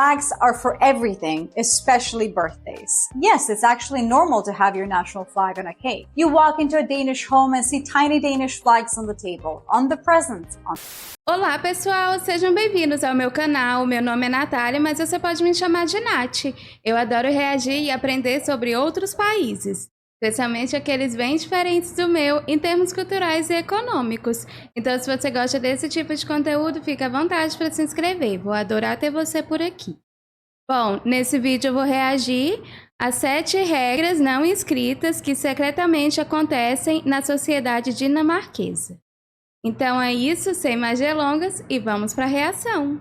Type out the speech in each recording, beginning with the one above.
Flags are for everything, especially birthdays. Yes, it's actually normal to have your national flag on a cake. You walk into a Danish home and see tiny Danish flags on the table, on the presents. Olá pessoal, sejam bem-vindos ao meu canal. Meu nome é Natália, mas você pode me chamar de Nath. Eu adoro reagir e aprender sobre outros países, especialmente aqueles bem diferentes do meu em termos culturais e econômicos. Então, se você gosta desse tipo de conteúdo, fica à vontade para se inscrever. Vou adorar ter você por aqui. Bom, nesse vídeo eu vou reagir a 7 regras não escritas que secretamente acontecem na sociedade dinamarquesa. Então é isso, sem mais delongas, e vamos para a reação.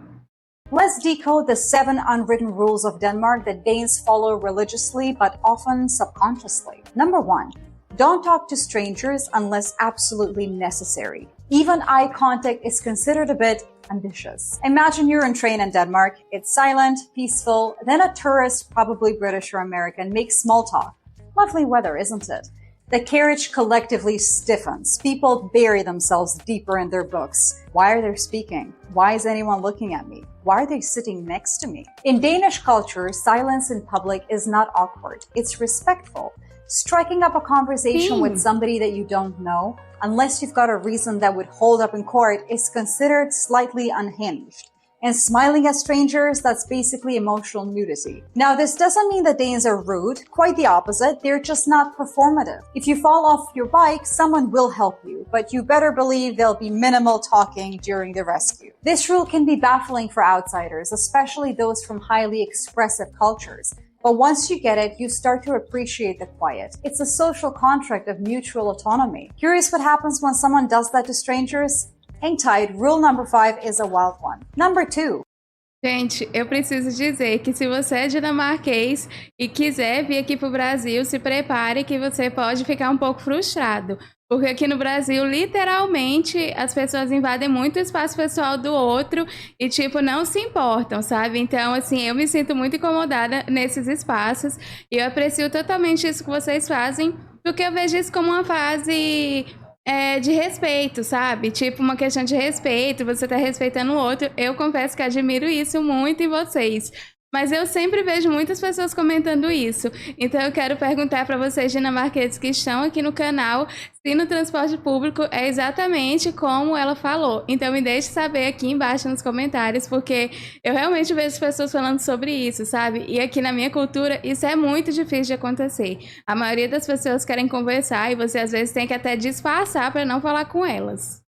Let's decode the 7 unwritten rules of Denmark that Danes follow religiously but often subconsciously. Number 1. Don't talk to strangers unless absolutely necessary. Even eye contact is considered a bit ambitious. Imagine you're on train in Denmark. It's silent, peaceful. Then a tourist, probably British or American, makes small talk. Lovely weather, isn't it? The carriage collectively stiffens. People bury themselves deeper in their books. Why are they speaking? Why is anyone looking at me? Why are they sitting next to me? In Danish culture, silence in public is not awkward. It's respectful. Striking up a conversation with somebody that you don't know, unless you've got a reason that would hold up in court, is considered slightly unhinged. And smiling at strangers, that's basically emotional nudity. Now, this doesn't mean that Danes are rude. Quite the opposite. They're just not performative. If you fall off your bike, someone will help you, but you better believe there'll be minimal talking during the rescue. This rule can be baffling for outsiders, especially those from highly expressive cultures. But once you get it, you start to appreciate the quiet. It's a social contract of mutual autonomy. Curious what happens when someone does that to strangers? Hang tight, rule number 5 is a wild one. Number 2. Gente, eu preciso dizer que se você é dinamarquês e quiser vir aqui pro Brasil, se prepare que você pode ficar um pouco frustrado. Porque aqui no Brasil, literalmente, as pessoas invadem muito o espaço pessoal do outro e, tipo, não se importam, sabe? Então, assim, eu me sinto muito incomodada nesses espaços e eu aprecio totalmente isso que vocês fazem, porque eu vejo isso como uma fase de respeito, sabe? Tipo, uma questão de respeito, você tá respeitando o outro. Eu confesso que admiro isso muito em vocês. Mas eu sempre vejo muitas pessoas comentando isso. Então eu quero perguntar para vocês dinamarqueses que estão aqui no canal se no transporte público é exatamente como ela falou. Então me deixe saber aqui embaixo nos comentários, porque eu realmente vejo as pessoas falando sobre isso, sabe? E aqui na minha cultura isso é muito difícil de acontecer. A maioria das pessoas querem conversar e você às vezes tem que até disfarçar para não falar com elas.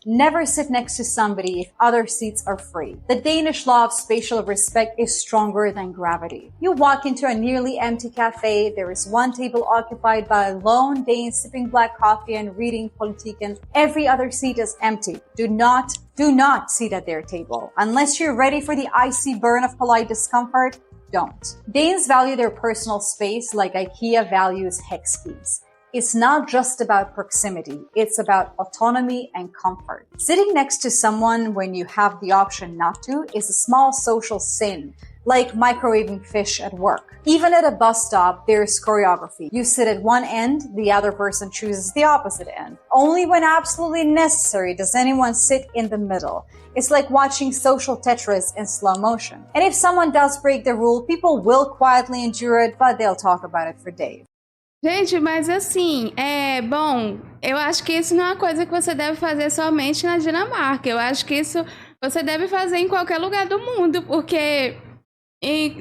Never sit next to somebody if other seats are free. The Danish law of spatial respect is stronger than gravity. You walk into a nearly empty cafe, there is one table occupied by a lone Dane sipping black coffee and reading Politiken. Every other seat is empty. Do not sit at their table. Unless you're ready for the icy burn of polite discomfort, don't. Danes value their personal space like IKEA values hex keys. It's not just about proximity, it's about autonomy and comfort. Sitting next to someone when you have the option not to is a small social sin, like microwaving fish at work. Even at a bus stop, there's choreography. You sit at one end, the other person chooses the opposite end. Only when absolutely necessary does anyone sit in the middle. It's like watching social Tetris in slow motion. And if someone does break the rule, people will quietly endure it, but they'll talk about it for days. Gente, mas assim, bom, eu acho que isso não é uma coisa que você deve fazer somente na Dinamarca. Eu acho que isso você deve fazer em qualquer lugar do mundo, porque,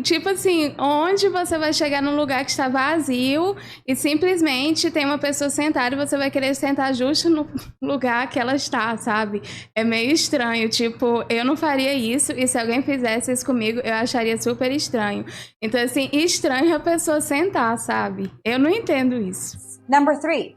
tipo assim, onde você vai chegar num lugar que está vazio e simplesmente tem uma pessoa sentada e você vai querer sentar justo no lugar que ela está, sabe? É meio estranho, tipo, eu não faria isso e se alguém fizesse isso comigo, eu acharia super estranho. Então, assim, estranho a pessoa sentar, sabe? Eu não entendo isso. Number 3.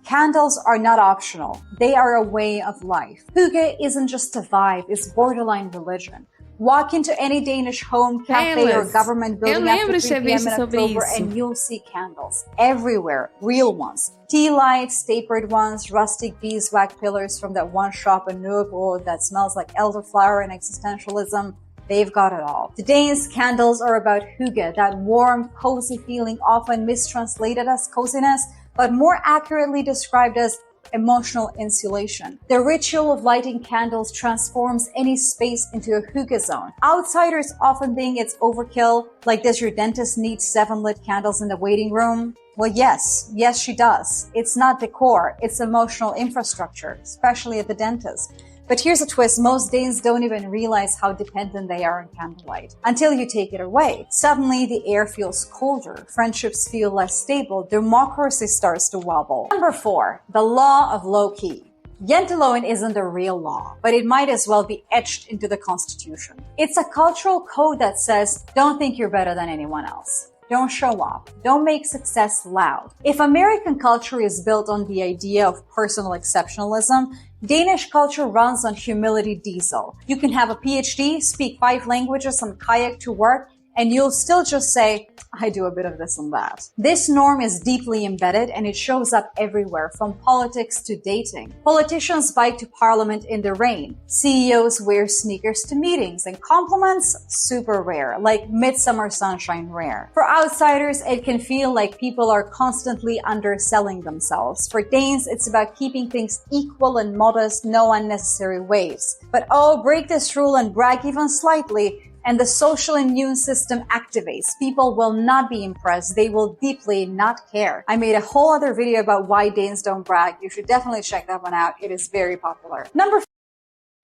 Candles are not optional. They are a way of life. Hygge isn't just a vibe, it's borderline religion. Walk into any Danish home, cafe, or government building after 3 p.m. in October and you'll see candles everywhere, real ones. Tea lights, tapered ones, rustic beeswax pillars from that one shop in Nørrebro that smells like elderflower and existentialism. They've got it all. The Danes' candles are about hygge, that warm, cozy feeling often mistranslated as coziness, but more accurately described as emotional insulation. The ritual of lighting candles transforms any space into a hygge zone. Outsiders often think it's overkill, like does your dentist need 7 lit candles in the waiting room? Well, yes, she does. It's not decor, it's emotional infrastructure, especially at the dentist. But here's a twist, most Danes don't even realize how dependent they are on candlelight. Until you take it away. Suddenly the air feels colder, friendships feel less stable, democracy starts to wobble. Number 4, the law of low key. Janteloven isn't a real law, but it might as well be etched into the Constitution. It's a cultural code that says, don't think you're better than anyone else. Don't show off. Don't make success loud. If American culture is built on the idea of personal exceptionalism, Danish culture runs on humility diesel. You can have a PhD, speak 5 languages, and kayak to work, and you'll still just say, I do a bit of this and that. This norm is deeply embedded and it shows up everywhere, from politics to dating. Politicians bike to parliament in the rain. CEOs wear sneakers to meetings, and compliments, super rare, like midsummer sunshine rare. For outsiders, it can feel like people are constantly underselling themselves. For Danes, it's about keeping things equal and modest, no unnecessary waves. But oh, break this rule and brag even slightly, and the social immune system activates. People will not be impressed. They will deeply not care. I made a whole other video about why Danes don't brag. You should definitely check that one out. It is very popular. Number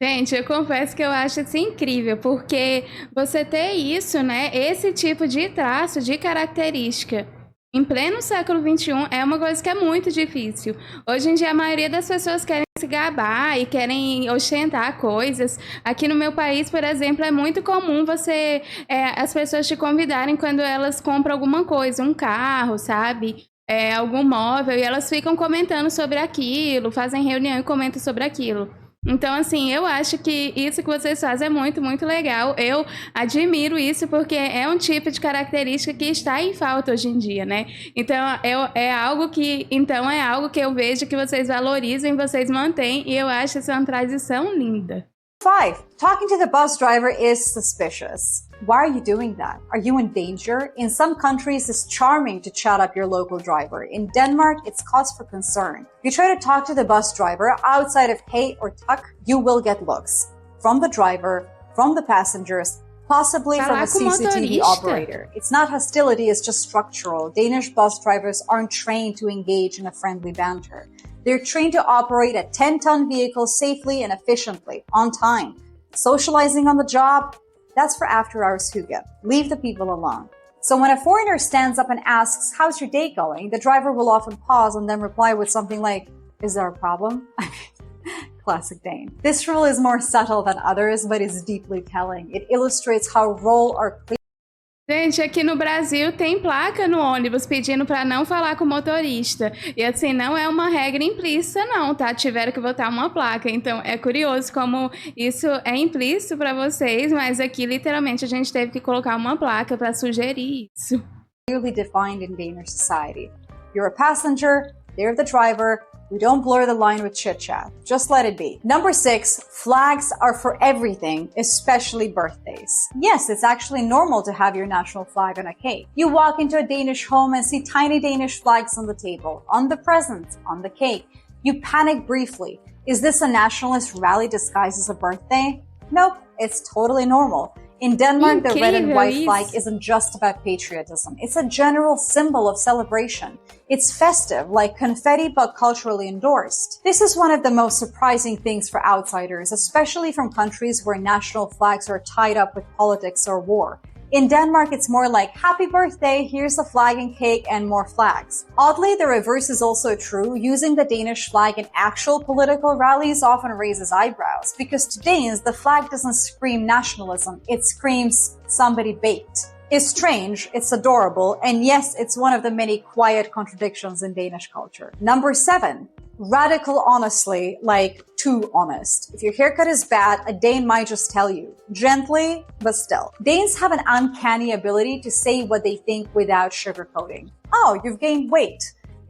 Gente, eu confesso que eu acho isso incrível, porque você ter isso, né, esse tipo de traço, de característica, em pleno século XXI é uma coisa que é muito difícil. Hoje em dia a maioria das pessoas querem se gabar e querem ostentar coisas. Aqui no meu país, por exemplo, é muito comum as pessoas te convidarem quando elas compram alguma coisa, um carro, sabe? Algum móvel, e elas ficam comentando sobre aquilo, fazem reunião e comentam sobre aquilo. Então, assim, eu acho que isso que vocês fazem é muito, muito legal. Eu admiro isso porque é um tipo de característica que está em falta hoje em dia, né? Então, é algo que eu vejo que vocês valorizam e vocês mantêm, e eu acho essa uma tradição linda. 5. Talking to the bus driver is suspicious. Why are you doing that? Are you in danger? In some countries, it's charming to chat up your local driver. In Denmark, it's cause for concern. If you try to talk to the bus driver outside of hey or tuck, you will get looks. From the driver, from the passengers, possibly from a CCTV operator. It's not hostility, it's just structural. Danish bus drivers aren't trained to engage in a friendly banter. They're trained to operate a 10-ton vehicle safely and efficiently, on time. Socializing on the job, that's for after-hours hygge. Leave the people alone. So when a foreigner stands up and asks, how's your day going? The driver will often pause and then reply with something like, is there a problem? Classic Dane. This rule is more subtle than others, but is deeply telling. It illustrates how roles are clear. Gente, aqui no Brasil tem placa no ônibus pedindo para não falar com o motorista. E assim, não é uma regra implícita não, tá? Tiveram que botar uma placa. Então, é curioso como isso é implícito para vocês, mas aqui, literalmente, a gente teve que colocar uma placa para sugerir isso. Clearly defined in Danish society. You're a passenger, they're the driver. We don't blur the line with chit-chat. Just let it be. Number 6, flags are for everything, especially birthdays. Yes, it's actually normal to have your national flag on a cake. You walk into a Danish home and see tiny Danish flags on the table, on the presents, on the cake. You panic briefly. Is this a nationalist rally disguised as a birthday? Nope, it's totally normal. In Denmark, the red and white flag isn't just about patriotism. It's a general symbol of celebration. It's festive, like confetti, but culturally endorsed. This is one of the most surprising things for outsiders, especially from countries where national flags are tied up with politics or war. In Denmark, it's more like, happy birthday, here's a flag and cake, and more flags. Oddly, the reverse is also true. Using the Danish flag in actual political rallies often raises eyebrows, because to Danes, the flag doesn't scream nationalism, it screams somebody baked. It's strange, it's adorable, and yes, it's one of the many quiet contradictions in Danish culture. Number 7. Radical honestly, like too honest. If your haircut is bad, a Dane might just tell you. Gently, but still. Danes have an uncanny ability to say what they think without sugarcoating. Oh, you've gained weight.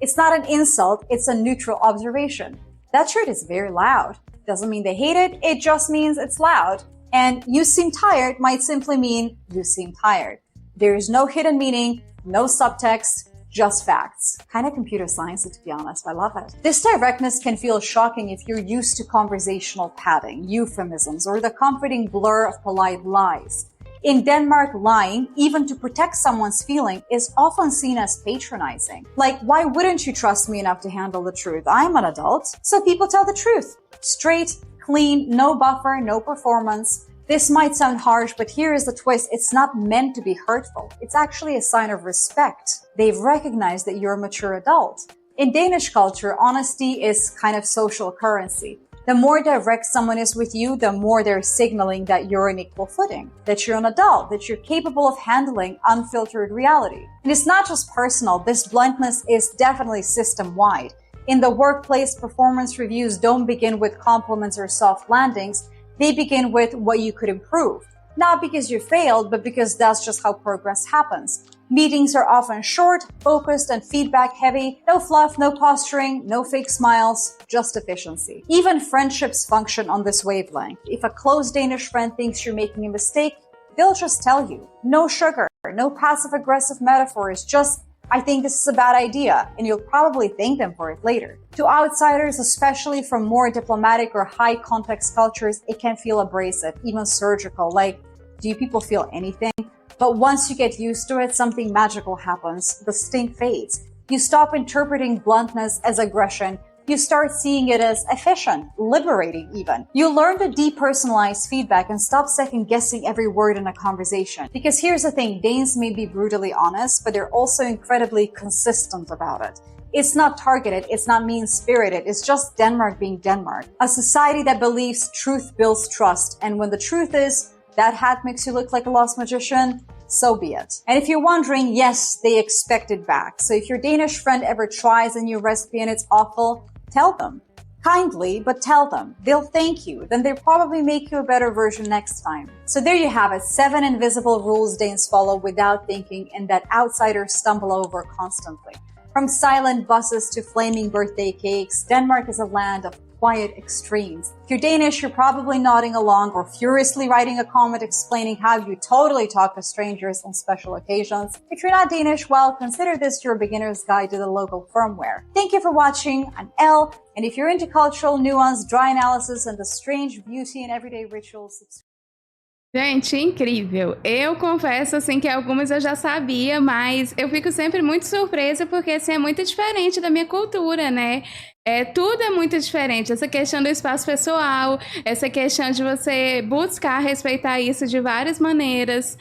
It's not an insult, it's a neutral observation. That shirt is very loud. Doesn't mean they hate it, it just means it's loud. And you seem tired might simply mean you seem tired. There is no hidden meaning, no subtext. just facts. Kind of computer science, to be honest. I love it. This directness can feel shocking if you're used to conversational padding, euphemisms, or the comforting blur of polite lies. In Denmark, lying, even to protect someone's feeling, is often seen as patronizing. Like, why wouldn't you trust me enough to handle the truth? I'm an adult, so people tell the truth. Straight, clean, no buffer, no performance. This might sound harsh, but here is the twist. It's not meant to be hurtful. It's actually a sign of respect. They've recognized that you're a mature adult. In Danish culture, honesty is kind of social currency. The more direct someone is with you, the more they're signaling that you're on equal footing, that you're an adult, that you're capable of handling unfiltered reality. And it's not just personal. This bluntness is definitely system-wide. In the workplace, performance reviews don't begin with compliments or soft landings. They begin with what you could improve. Not because you failed, but because that's just how progress happens. Meetings are often short, focused, and feedback heavy. No fluff, no posturing, no fake smiles, just efficiency. Even friendships function on this wavelength. If a close Danish friend thinks you're making a mistake, they'll just tell you. No sugar, no passive-aggressive metaphors, just I think this is a bad idea, and you'll probably thank them for it later. To outsiders, especially from more diplomatic or high-context cultures, it can feel abrasive, even surgical, like, do you people feel anything? But once you get used to it, something magical happens. The sting fades. You stop interpreting bluntness as aggression. You start seeing it as efficient, liberating even. You learn to depersonalize feedback and stop second-guessing every word in a conversation. Because here's the thing, Danes may be brutally honest, but they're also incredibly consistent about it. It's not targeted, it's not mean-spirited, it's just Denmark being Denmark. A society that believes truth builds trust, and when the truth is, that hat makes you look like a lost magician, so be it. And if you're wondering, yes, they expect it back. So if your Danish friend ever tries a new recipe and it's awful, tell them. Kindly, but tell them. They'll thank you. Then they'll probably make you a better version next time. So there you have it. 7 invisible rules Danes follow without thinking and that outsiders stumble over constantly. From silent buses to flaming birthday cakes, Denmark is a land of quiet extremes. If you're Danish, you're probably nodding along or furiously writing a comment explaining how you totally talk to strangers on special occasions. If you're not Danish, well, consider this your beginner's guide to the local firmware. Thank you for watching. I'm Elle, and if you're into cultural nuance, dry analysis, and the strange beauty in everyday rituals, Gente, incrível. Eu confesso, assim, que algumas eu já sabia, mas eu fico sempre muito surpresa porque, assim, é muito diferente da minha cultura, né? Tudo é muito diferente. Essa questão do espaço pessoal, essa questão de você buscar respeitar isso de várias maneiras.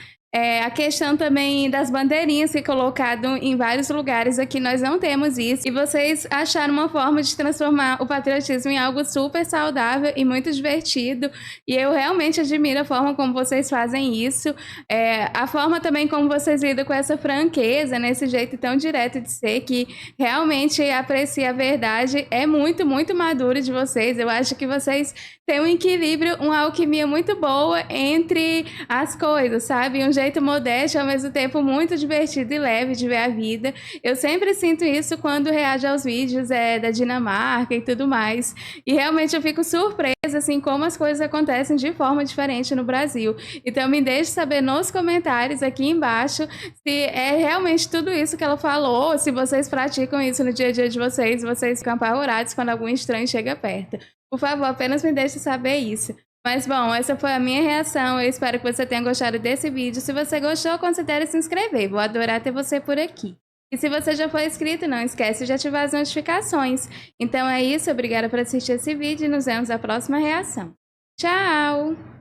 A questão também das bandeirinhas que é colocado em vários lugares aqui, nós não temos isso. E vocês acharam uma forma de transformar o patriotismo em algo super saudável e muito divertido. E eu realmente admiro a forma como vocês fazem isso. A forma também como vocês lidam com essa franqueza, nesse jeito tão direto de ser, que realmente aprecia a verdade. É muito, muito maduro de vocês. Eu acho que vocês têm um equilíbrio, uma alquimia muito boa entre as coisas, sabe? Um jeito modesto, ao mesmo tempo muito divertido e leve de ver a vida. Eu sempre sinto isso quando reajo aos vídeos da Dinamarca e tudo mais. E realmente eu fico surpresa, assim, como as coisas acontecem de forma diferente no Brasil. Então me deixe saber nos comentários aqui embaixo se é realmente tudo isso que ela falou, ou se vocês praticam isso no dia a dia de vocês, vocês ficam apavorados quando algum estranho chega perto. Por favor, apenas me deixe saber isso. Mas bom, essa foi a minha reação. Eu espero que você tenha gostado desse vídeo. Se você gostou, considere se inscrever. Vou adorar ter você por aqui. E se você já for inscrito, não esquece de ativar as notificações. Então é isso, obrigada por assistir esse vídeo e nos vemos na próxima reação. Tchau!